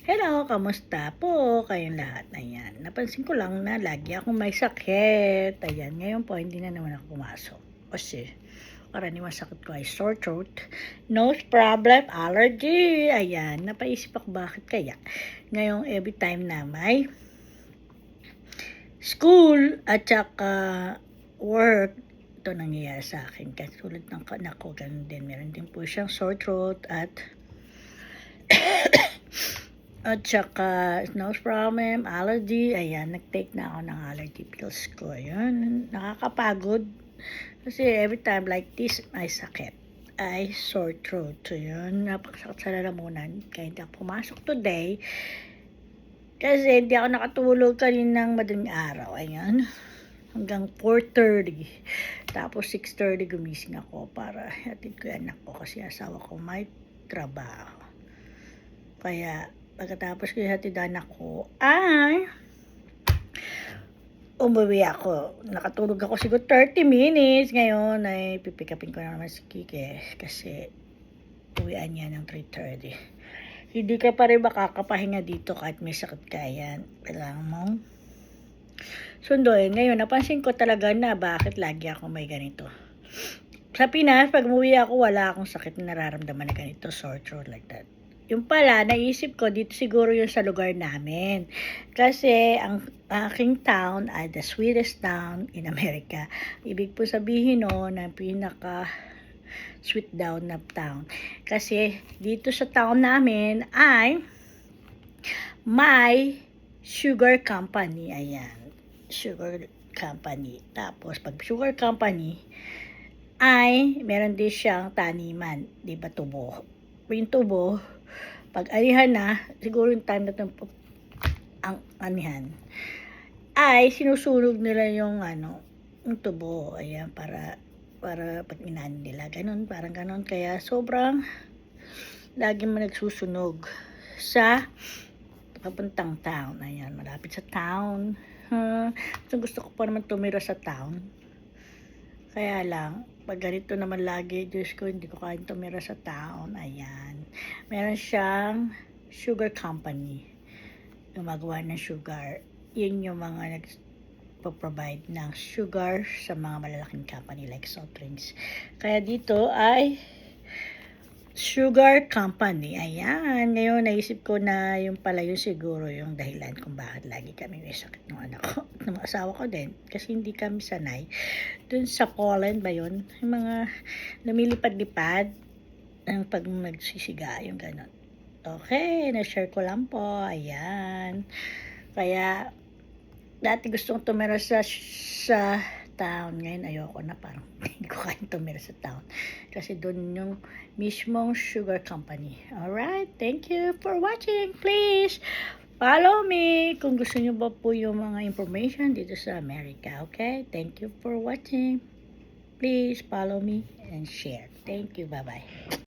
Hello, kamusta po kayong lahat? Ayan, napansin ko lang na lagi akong may sakit. Ayan, ngayon po hindi na naman ako pumasok. Kasi karaniwang sakit ko ay sore throat, nose problem, allergy. Ayan, napaisip ako bakit kaya. Ngayong every time na may school at saka work, ito nangyayari sa akin. Kasi tulad ng anak ko, ganun din. Meron din po siyang sore throat at saka nose problem, allergy. Ayan, nag-take na ako ng allergy pills ko. Ayan, nakakapagod. Kasi every time like this, may sakit. Ay, sore throat. So, yun, napakasakit sa lalamunan. Kaya hindi ako pumasok today. Kasi hindi ako nakatulog kaninang madaling araw. Ayan, hanggang 4:30. Tapos 6:30 gumising ako para hatid ko yung anak ko kasi asawa ko may trabaho. Kaya pagkatapos ko ihatid anak ko ay umuwi ako. Nakatulog ako siguro 30 minutes. Ngayon ay pipikapin ko na naman si Kike kasi uwian niya ng 3:30. Hindi ka pa rin makakapahinga dito kahit may sakit ka. Yan, kailangan mong sunduin. Ngayon, napansin ko talaga na bakit lagi ako may ganito. Sa Pinas, pag umuwi ako, wala akong sakit na nararamdaman na ganito, sore throat like that. Yung pala, naisip ko, dito siguro yung sa lugar namin. Kasi ang aking town ay the sweetest town in America. Ibig po sabihin na pinaka sweet daw na town. Kasi dito sa town namin ay may sugar company. Ayan, sugar company. Tapos pag sugar company ay meron din siyang taniman, di ba, tubo. Yung tubo, pag anihan na, siguro yung time na ang anihan, ay sinusunog nila yung yung tubo. Ayan, para pag inanin nila. Ganun, parang ganun. Kaya sobrang lagi mo nagsusunog sa papuntang town. Ayan, malapit sa town. Gusto ko pa naman tumira sa town. Kaya lang, pag ganito naman lagi, Diyos ko, hindi ko kaya tumira sa town. Ayan. Meron siyang sugar company. Gumagawa ng sugar. Yun yung mga nagpo-provide ng sugar sa mga malalaking company like soft drinks. Kaya dito ay sugar company. Ayan. Ngayon, naisip ko na yung pala yung siguro yung dahilan kung bakit lagi kami may sakit ng anak ko at ng asawa ko din. Kasi hindi kami sanay. Dun sa Poland ba yun? Yung mga lumilipad-lipad ang pag nagsisiga, yung gano'n. Okay, na-share ko lang po. Ayan. Kaya, dati gustong tumira sa town. Ngayon, ayoko na. Parang hindi ko kaya tumira sa town. Kasi doon yung mismong sugar company. Alright, thank you for watching. Please, follow me kung gusto nyo ba po yung mga information dito sa America. Okay, thank you for watching. Please follow me and share. Thank you. Bye-bye.